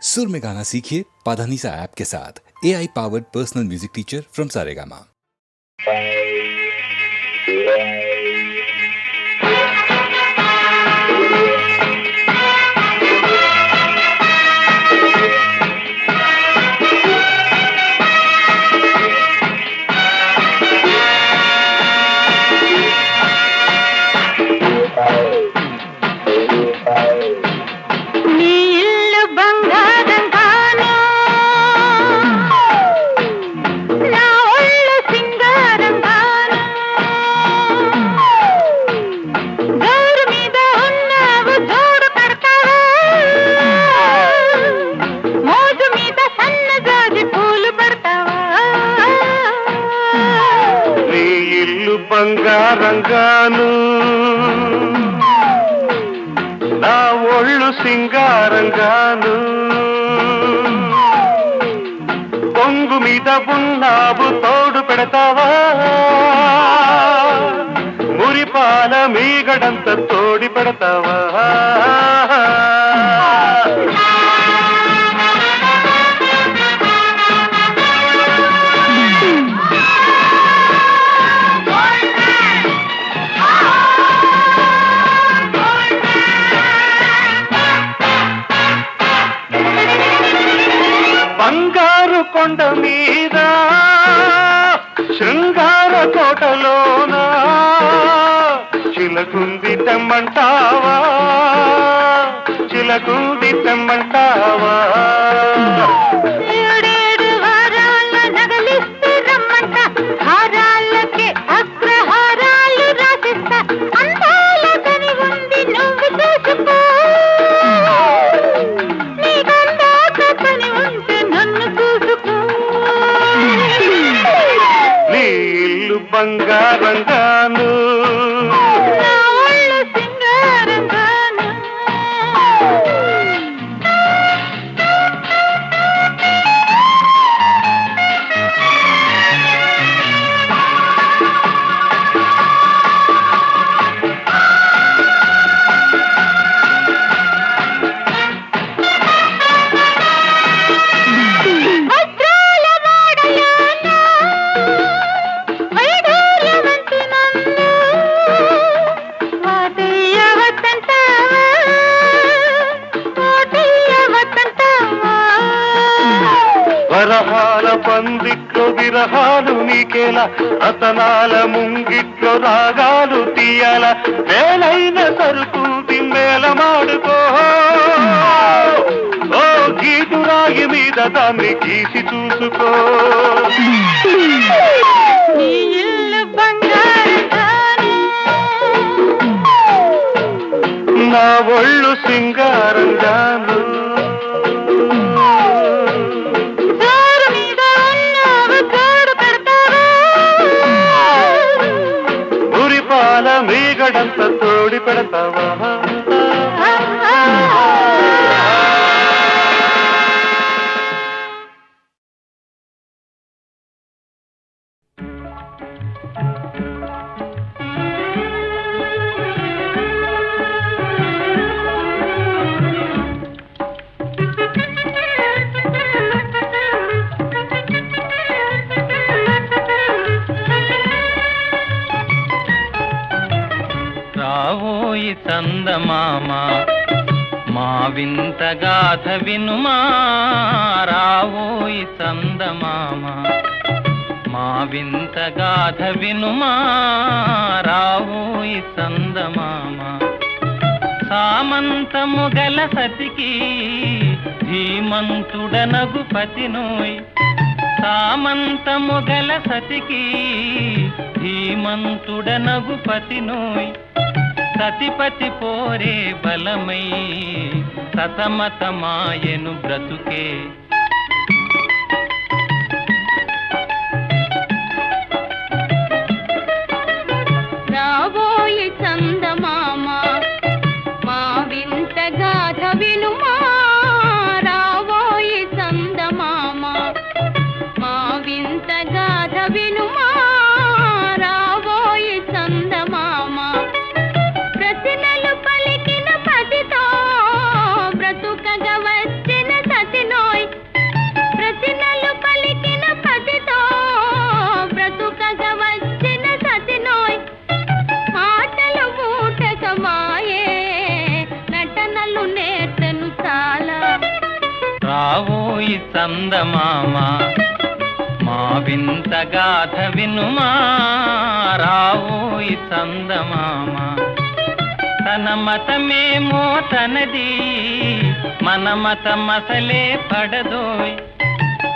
सुर में गाना सीखिए पाधानीसा ऐप के साथ। AI powered personal music teacher from Saregama. బంగారంగాను నా ఒళ్ళు సింగారంగాను పొంగు మీద ఉన్నావు తోడు పెడతావా మురిపాల మీగడంత తోడి పెడతావా కొండ మీద శృంగార కోటలోన చిలకుంది తెమ్మంటావా చిలకుంది తెమ్మంటావా బంగారంగాను వరహాల పందిట్లో విరహాలు నీకేలా రతనాల ముంగిట్లో రాగాలు తీయాల వేలైన సరుకుంది మేళమాడుకో ఓ గీటురాయి మీద దాన్ని గీసి చూసుకో నా ఒళ్ళు సింగారంగాను మీగడంత తోడి పెడతావా రావోయి చందమామ మా వింత గాథ వినుమా రావోయి చందమామ మా వింత గాథ వినుమా రావోయి చందమామ సామంతము గల సతికి ధీమంతుడనగు పతినోయ్ సామంతము గల సతికి ధీమంతుడనగు పతినోయ్ సతిపతి పోరే బలమై సతమతమాయను బ్రతుకే రావోయి చందమామ మా వింత గాథ వినుమా రావోయి చందమామ మా వింత గాథ వినుమా రావోయి చందమామ ప్రతినలు పలికిన పతితో బ్రతుకగ వచ్చిన సతి ఈ చందమామ మా వింత గాథ వినుమా రావోయి చందమామ తన మతమేమో తనది మన మతమసలే పడదోయ్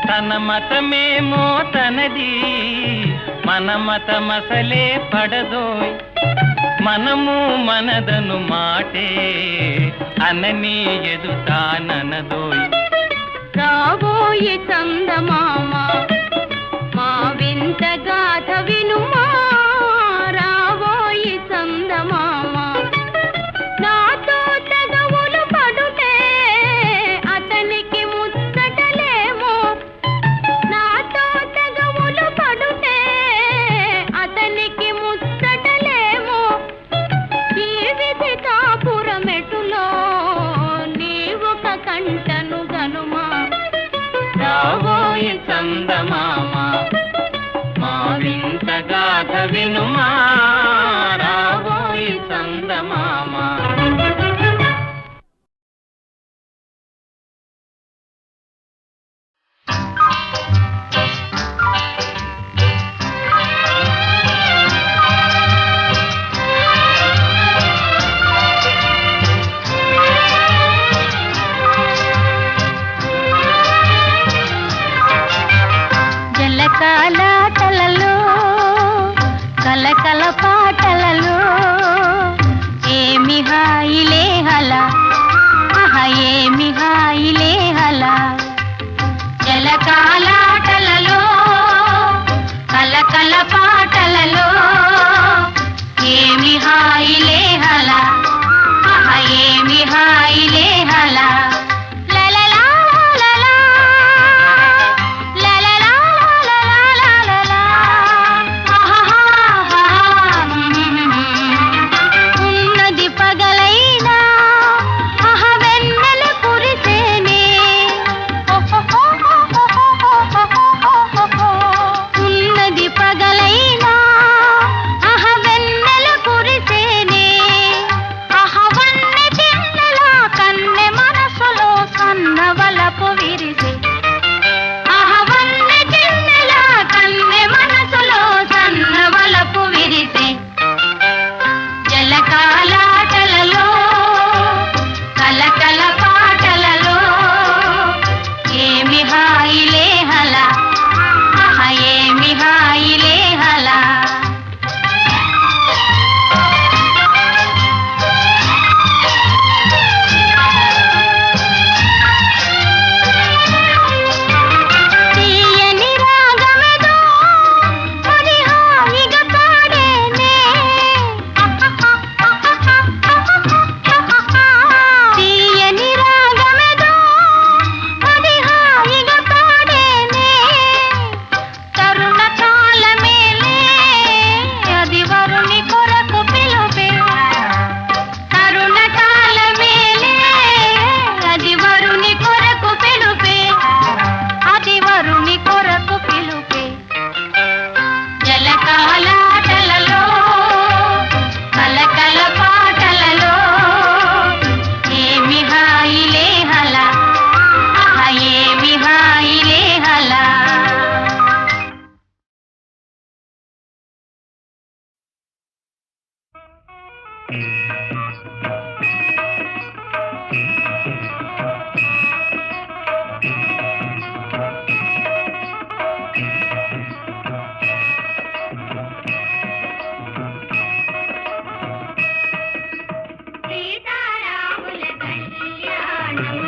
తన మతమేమో తనది మన మతమసలే పడదోయ్ మనము మనదను మాటే అనని ఎదుతాననదోయ్ రాబోయి చందమామ మా వింత గాథ వినుమా రాబోయి చందమామ నాతో తగవులు పడుతే అతనికి ముచ్చటలేమో నాతో తగవులు పడుతే అతనికి ముచ్చటలేమో ఈ విధి కాపురమెటులో నీవొక కంటను గనుమా రావోయి చందమామ మా వింత గాథ వినుమా రావోయి చందమామ జలకాలాటలలో కలకల పాటలలో ఏమి హాయిలే హలా ఆహా ఏమి హాయిలే హలా జలకాలాటలలో కలకల పాటలలో ఏమి హాయిలే హలా ఆహా ఏమి హాయిలే హలా సీతారాముల కళ్యాణము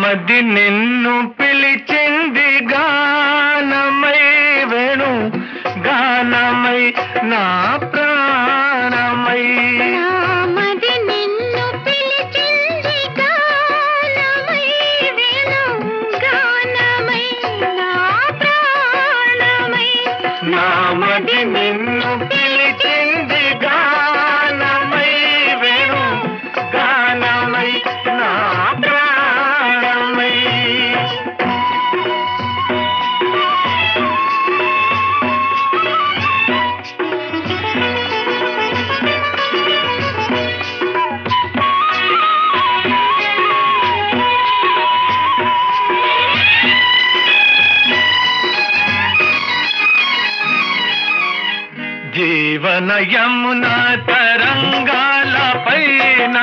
మది నిన్ను పిలిచింది గానమై వేణు గానమై నా ప్రాణమై నామది నిన్ను పిలిచింది గానమై వేణు గానమై నా ప్రాణమై నామది నిన్ను పిలిచింది గానమై వేణు గానమై నా ప్రాణమై జీవన యమున తరంగాల పైన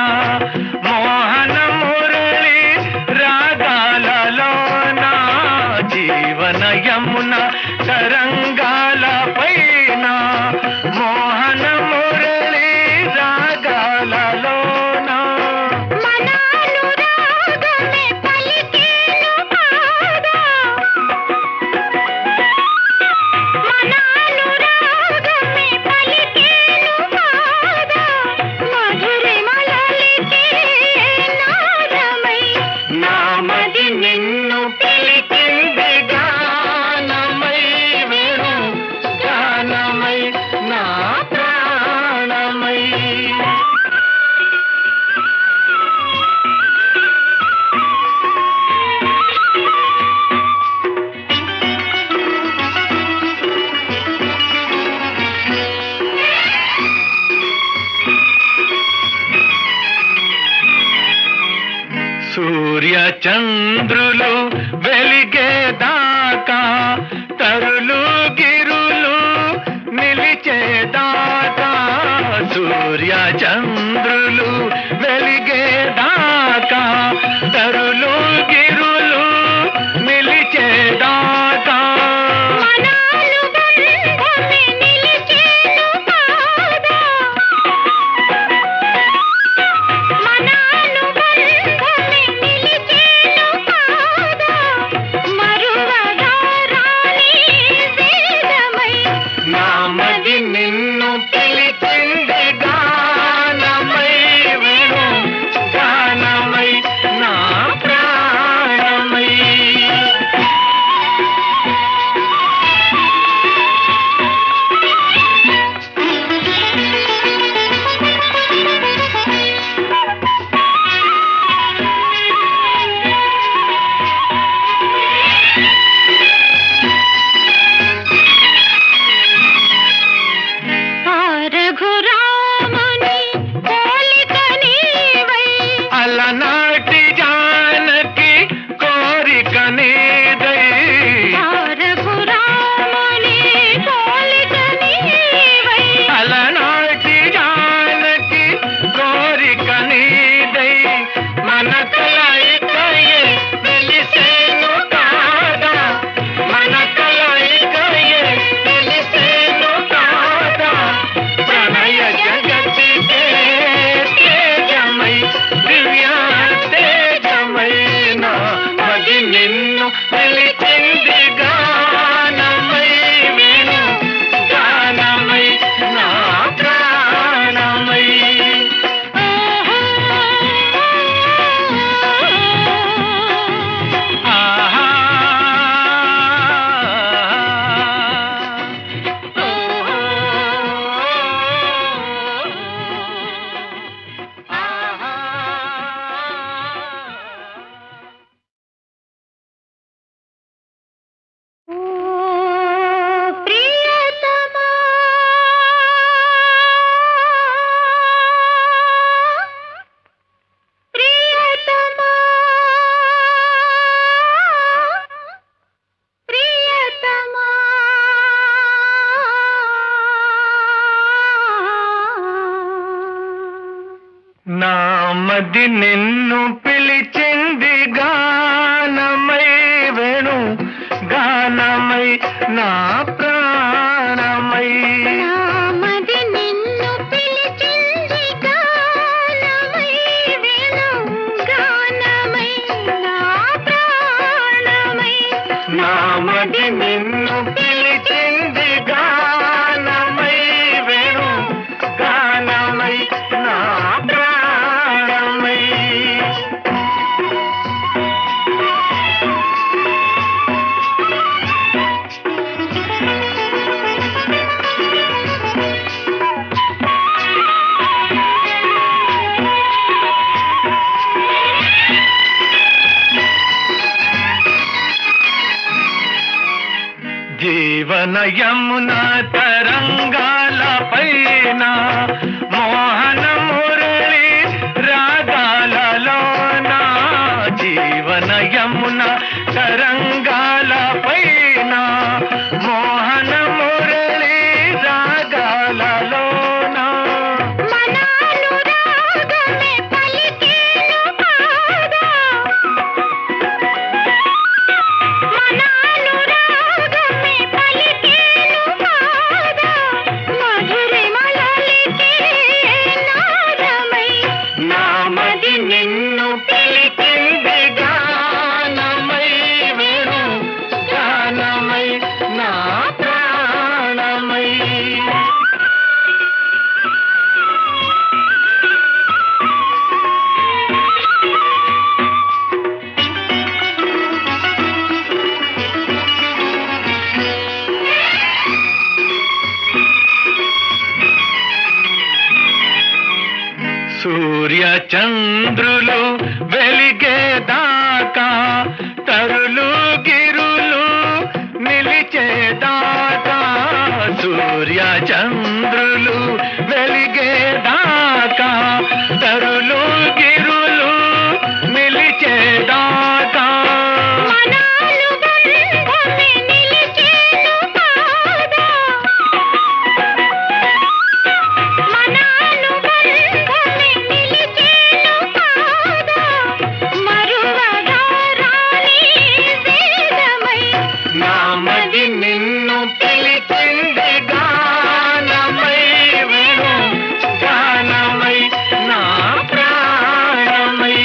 మోహన మురళి రాగాలలోన జీవన యమున తరంగాల పైన మోహన మురళి రాగాలలోన మనానురాగమే పలికేను కాదా మనానురాగమే పలికేను కాదా మధురిమలలికే నాదమై నామది నిన్ను పిలిచింది గానమై వేణు గానమై నా ప్రాణమై సూర్య చంద్రులు వెలిగేదాకా తరులు గిరులు నిలిచేదాకా సూర్య చంద్రులు వెలిగేదాకా తరులు గిరులు నిలిచేదాకా మనానుబంధమే నిలిచేను కాదా మనానుబంధమే నిలిచేను కాదా మరువగా రాని వేదమై నామది నిన్ను పిలిచింది గానమై వేణు గానమై నా ప్రాణమై ఆ రఘురాముని పోలిక నీవై అలనాటి జానకి కోరిక నీదై ఆ రఘురాముని పోలిక నీవై అలనాటి జానకి కోరిక నీదై మన కలయికయే వెలిసేను కాదా మన కలయికయే వెలిసేను కాదా ప్రణయ జగతికే తేజమై దివ్య తేజమైన మది నిన్ను పిలిచింది గానమై వేణు గానమై నా ప్రాణమై ఆహా ఓ ప్రియతమా ప్రియతమా ప్రియతమా నామది నిన్ను పిలిచింది గానమై వేణు గానమై నా ప్రాణమై నామది నిన్ను పిలిచింది గానమై వేణు గానమై నా జీవన యమున తరంగాల పైన మోహన మురళి రాగాలలోన జీవన యమున తరంగాల పైన మోహన మురళి రాగాలలోన మనానురాగమే పలికేను కాదా మనానురాగమే పలికేను కాదా మధురిమలలికే నాదమై నామది నిన్ను పిలిచింది గానమై వేణు గానమై నా ప్రాణమై సూర్య చంద్రులు వెలిగేదాకా తరులు గిరులు నిలిచేదాకా సూర్య చంద్రులు వెలిగేదాకా తరులు గిరులు నిలిచేదాకా మనానుబంధమే నిలిచేను కాదా మనానుబంధమే నిలిచేను కాదా మరువగా రాని వేదమై నామది నిన్ను పిలిచింది గానమై వేణు గానమై నా ప్రాణమై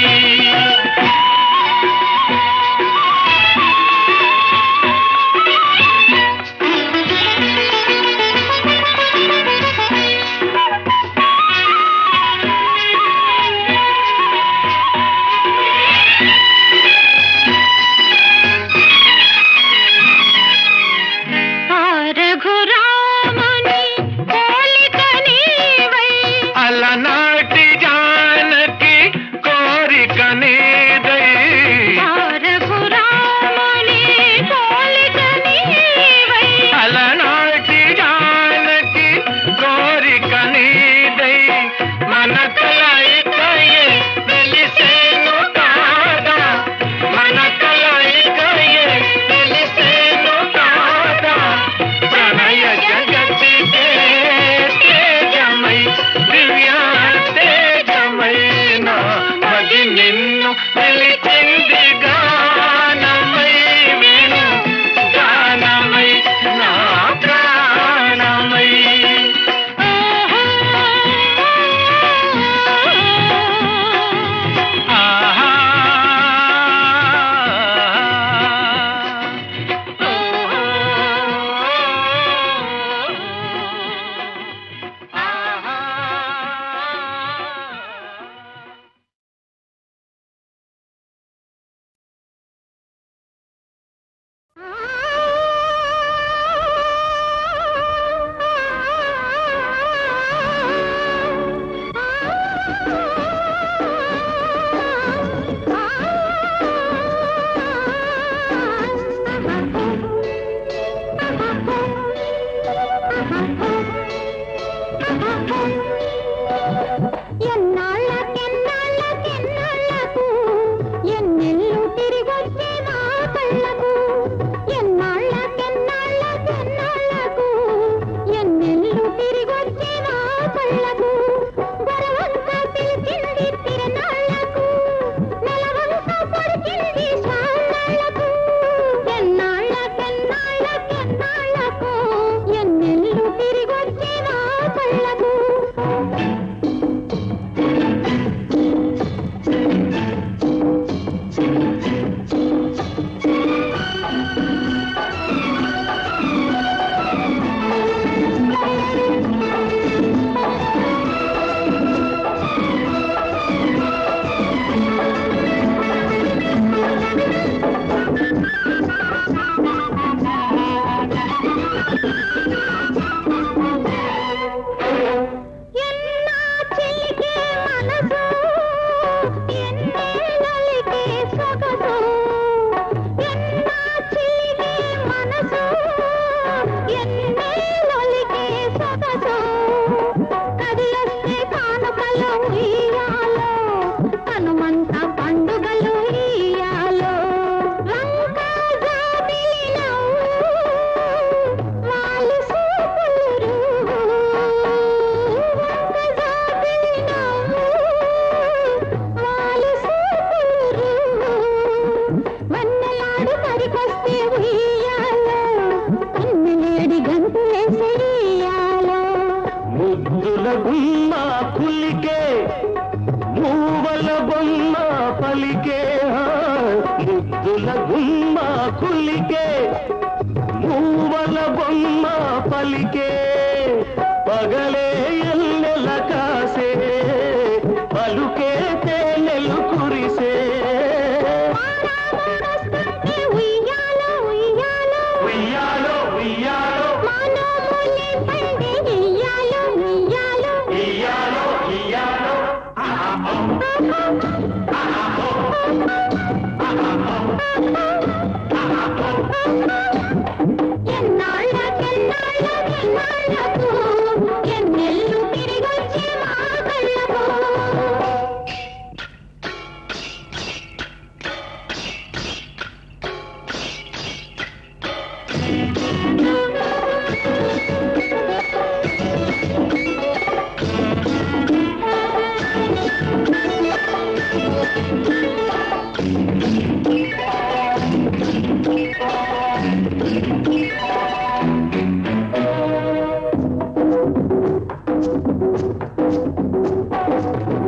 ఆ రఘురాముని పోలిక నీవై అలనాటి జానకి కోరిక నీదై ఆ రఘురాముని పోలిక నీవై అలనాటి జానకి కోరిక నీదై మన కలయికయే తెలిసేను కాదా మన కలయికయే తెలిసేను కాదా ప్రణయ జగతికే తేజమై దివ్య తేజమైన మది నిన్ను పిలిచింది గానమై వేణు గానమై నా ప్రాణమై బొమ్మ కులికే మూవల బొమ్మ పలికే ముద్దుల గుమ్మ కులికే మూవల బొమ్మ పలికే పగలే ఎల్లెల కాసే పలుకే తేనెలు కురిసే ఉయ్యాలో ఉయ్యాలో ఉయ్యాలో ఉయ్యాలో మనోములే పండే ఉయ్యాలో ఉయ్యాలో ఇయ్యాలో ఇయ్యాలో ఎన్నాళ్ళకు ఎన్నెల్లు తిరిగొచ్చే మా కళ్ళకు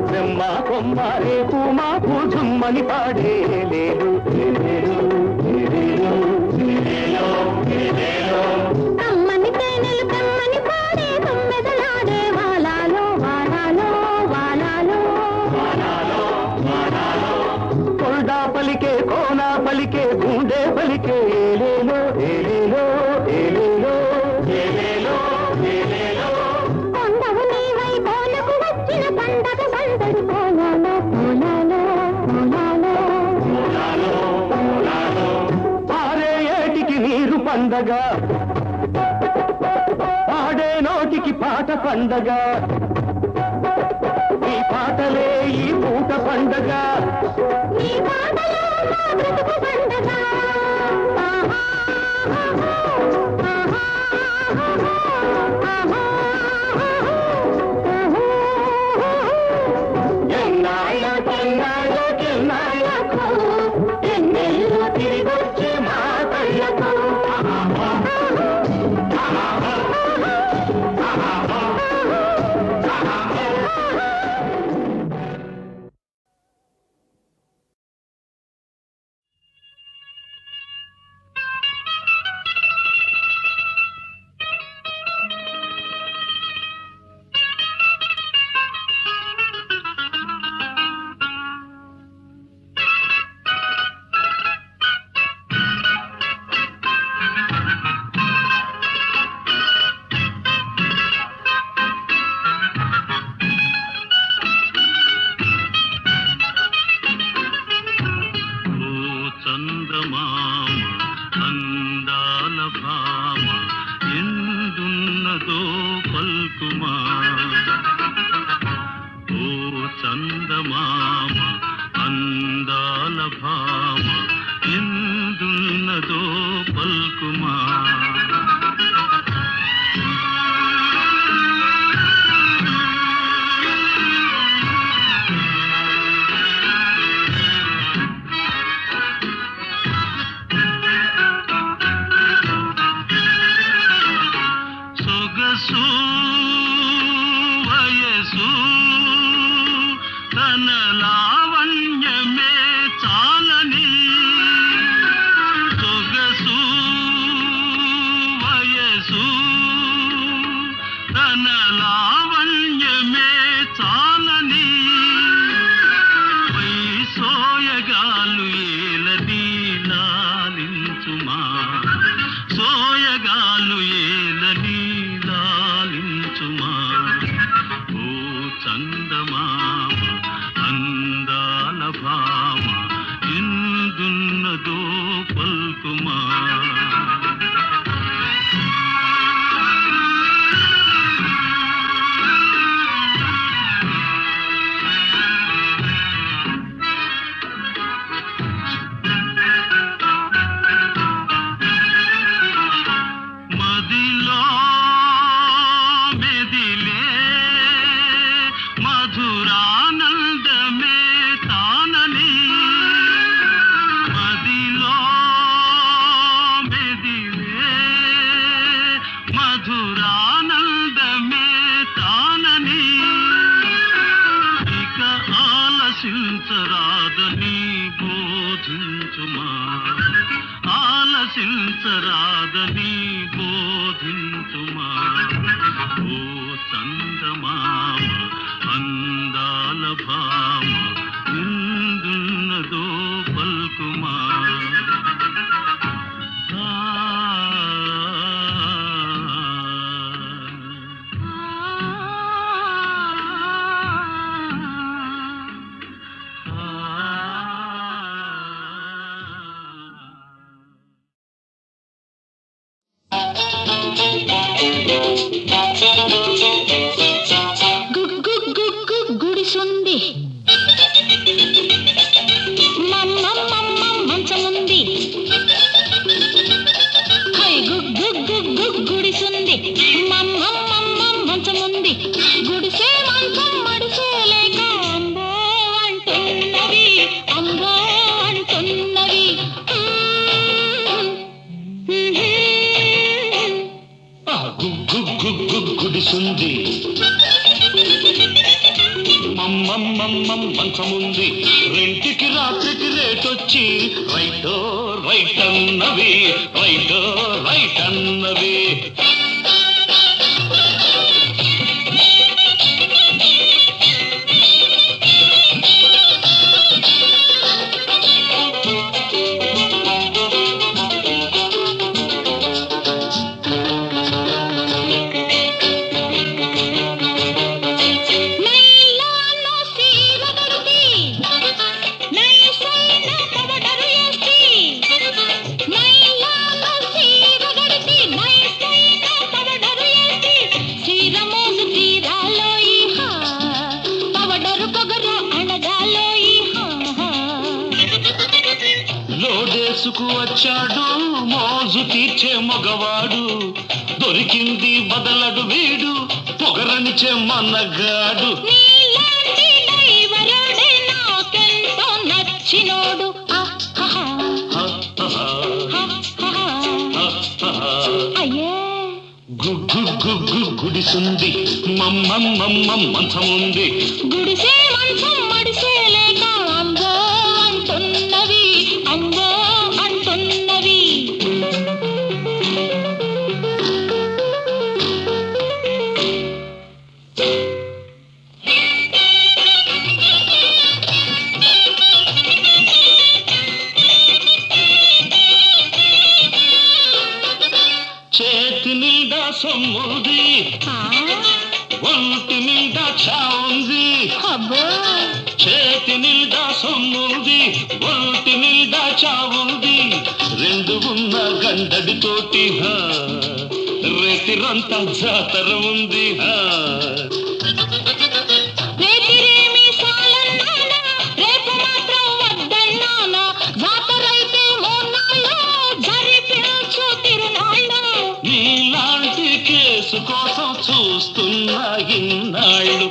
బ్రహ్మ కొమ్మ రేపు మాకు జుమ్మని పాడే లేడు లేడు లేడు లేడు కమ్మని తేనెలు కమ్మని పాడే తొమ్మెదలాడే వాలాలో వాలాలో వాలాలో కొల్డా పలికే కోనా పలికే గుండె పలికే ఏలేలో ఏలేలో ఏలేలో ఏలేలో ఏలేలో కొండవు నీవై కోలకు వచ్చిన పండగ సందడి కోలాలో కోలాలో కోలాలో పారే ఏటికి నీరు పండగ పాడే నోటికి పాట పండగ ఈ పాటలే ఈ పూట పండగ నీ పాటలో మా బ్రతుకు పండగ ఆహా, ఆహా, ఆహా, ఆహా, ఎన్నాళ్ళకెన్నాళ్ళకెన్నాళ్ళకు ఎన్నెల్లు తిరిగొచ్చే మా కళ్ళకు సుమా ఓ చందమామ అందాల భామ ఎందున్నదో పల్కుమా గుడిసుంది మంచముంది గుడిసుంది మంచముంది గుడిసే మంచం మడిసే లేక అంబో అంటున్నవి అంబో అంటున్నవి గుడిసుంది మంచముంది రెంటికి రాత్రికి రేటొచ్చి రైటో రైట్ అన్నవి రైటో రైట్ అన్నవి లోడేసుకు వచ్చాడు మోజు తీర్చే మగవాడు దొరికింది బదలడు వీడు పొగరనిచే మన్నగాడు నచ్చినోడు అయ్యే గుడిసుంది మంచముంది గుడిసే మంచం మడిసే లేక అంబో అంటున్నవి అంబో అంటున్నవి చేతి నిండా సొమ్ముది ఒంటి నిండా చావుంది అబ్బో చేతి నిండా సొమ్ముంది ఒంటి నిండా చావుంది రెండు ఉన్న గండడితోటి రేతిరంతా జాతర ఉంది రేతిరేమి సాలన్నానా రేపు మాత్రం వద్దన్నానా జాతరైతే మూన్నాళ్ళు జరిపించు తిరునాళ్ళు నీలాంటి కేసు కోసం చూస్తున్నా ఇన్నాళ్ళు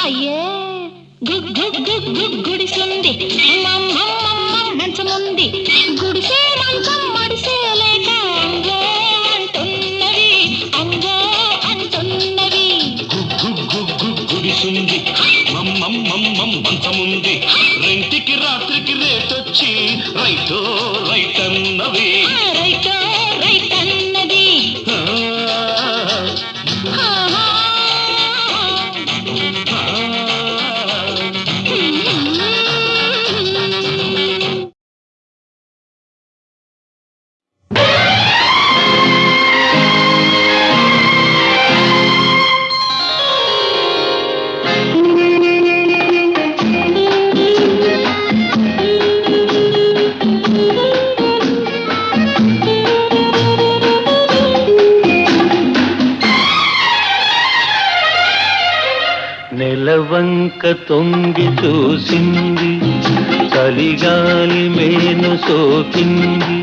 అయ్యే గుడిసుంది మంచముంది గుడిసే మంచం మడిసే లేక అంగో అంటున్నవి అంగో అంటున్నవి గుడిసుంది మంచముంది రెంటికి రాత్రికి రేటొచ్చి రైటో రైట్ అన్నవి రైటో రైట్ అన్నది నెలవంక తొంగి చూసింది చలిగాలి మేను సోకింది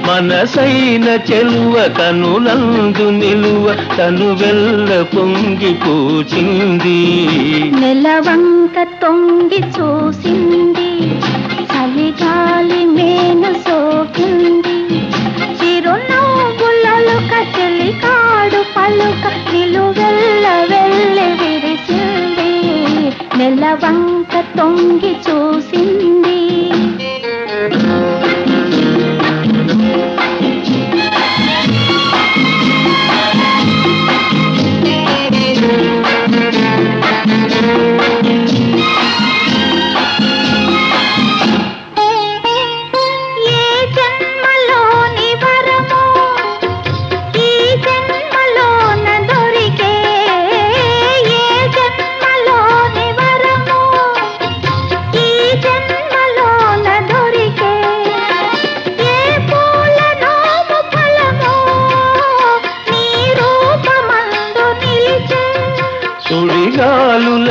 మనసైన చెలువ కనులందు నిలువ తను వెల్ల పొంగి పూచింది నెలవంక తొంగి చూసింది చలిగాలి మేను సోకింది చిరునవ్వులలో కచెలి కాడు పలుక నిలువెల్ల వెళ్ళి విరిసింది నెలవంక తొంగి చూసింది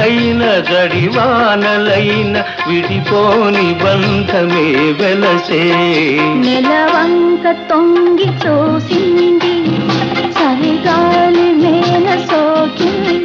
జల్లులైన జడివానలైన విడిపోని బంధమే వెలసే. నెలవంక తొంగి చూసింది, చలిగాలి మేన సోకింది.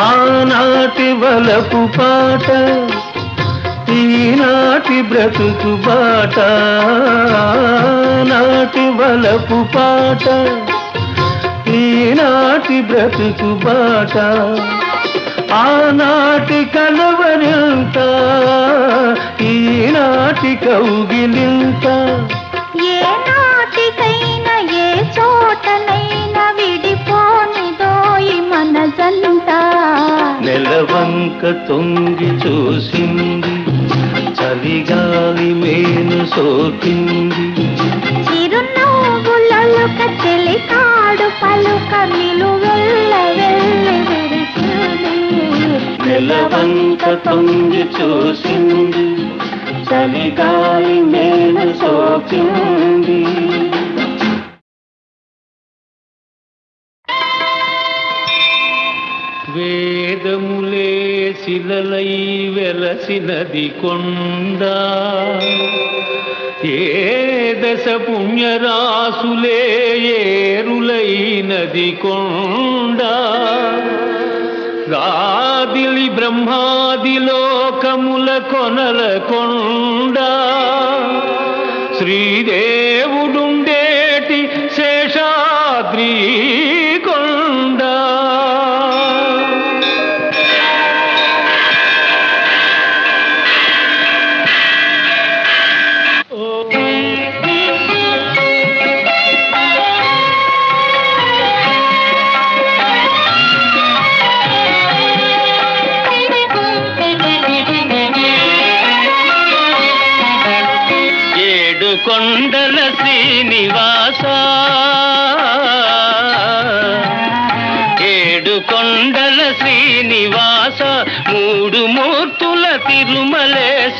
ఆనాటి వలపు పాట ఈనాటి బ్రతుకు బాట. నాటి వలపు పాట ఈనాటి బ్రతుకు బాట. ఆనాటి కలవరింత ఈనాటి కౌగిలింత. ఏ నాటికైనా ఏ చోటనైనా విడిపోనిదోయి మన జంట. నెలవంక తొంగి చూసింది, చలిగాలి మేను సోకింది. చిరునవ్వులొలుక చెలికాడు పలుక నిలువెల్ల వెళ్ళి విరిసింది. నెలవంక తొంగి చూసింది, చలిగాలి మేను సోకింది. వేదములే శిలలై వెలసినది కొండ. ఏ దశ పుణ్యరాసులే ఏరులైనది కొండ. గాదిలి బ్రహ్మాది లోకముల కొనల కొండ. శ్రీదేవుడుండేటి శేషాద్రి కొండ. కొండల శ్రీనివాస, ఏడు కొండల శ్రీనివాస, మూడు మూర్తుల తిరుమలేశ.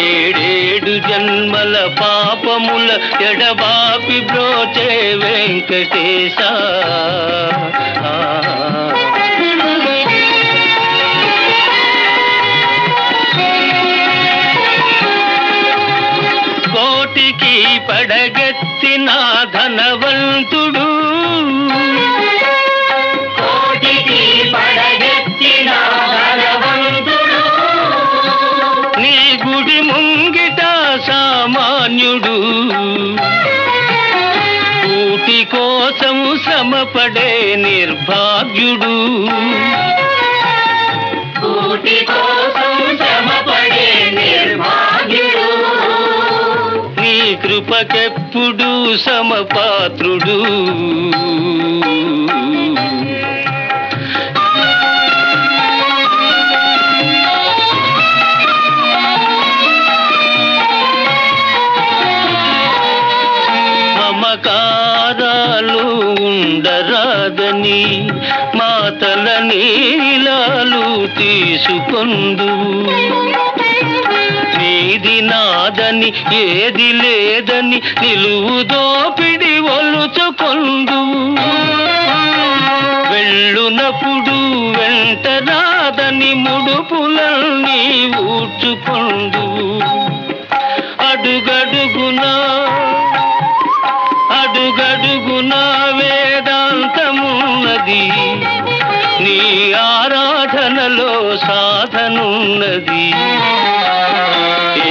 ఏడేడు జన్మల పాపముల ఎడబాపి బ్రోచే వెంకటేశ. కోటికి పడగెత్తిన ధనవంతుడు, కోటికి పడగెత్తిన ధనవంతుడు, నీ గుడి ముంగిట సామాన్యుడు. కూటి కోసం శ్రమపడే నిర్భాగ్యుడు, కూటి కోసం శ్రమపడే నిర్భాగ్యుడు. నీ కృపకెప్పుడు సమపాత్రుడు. మమకారాలు ఉండరాదని మాతల నీలాలు తీసుకొందు. నీది నాదని ఏది లేదని నిలువు దోపిడి ఒలుచుకొందు. వెళ్ళునప్పుడు వెంట రాదని ముడుపులన్నీ ఊడ్చుకొందు. అడుగడుగునా అడుగడుగునా వేదాంతమున్నది, నీ ఆరాధనలో సాధనున్నది.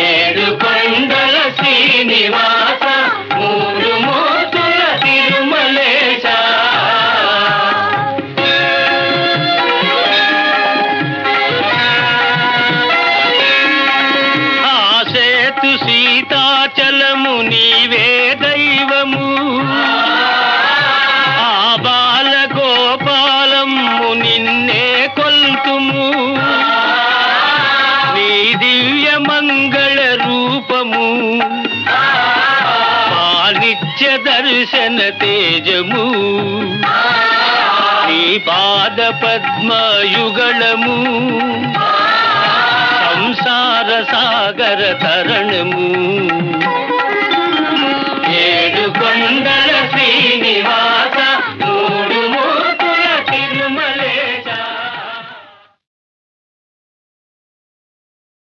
ఏడు కొండల శ్రీనివాస, మూడు మూర్తుల తిరుమలేశ. ఆసేతు సీతాచలము నీవే దైవము, ఆ బాల గోపాలము నిన్నే కొల్తుము. నీ దివ్య మంగళ రూపము దర్శన తేజము నీ పాద పద్మయుగళము సంసార సాగర తరణము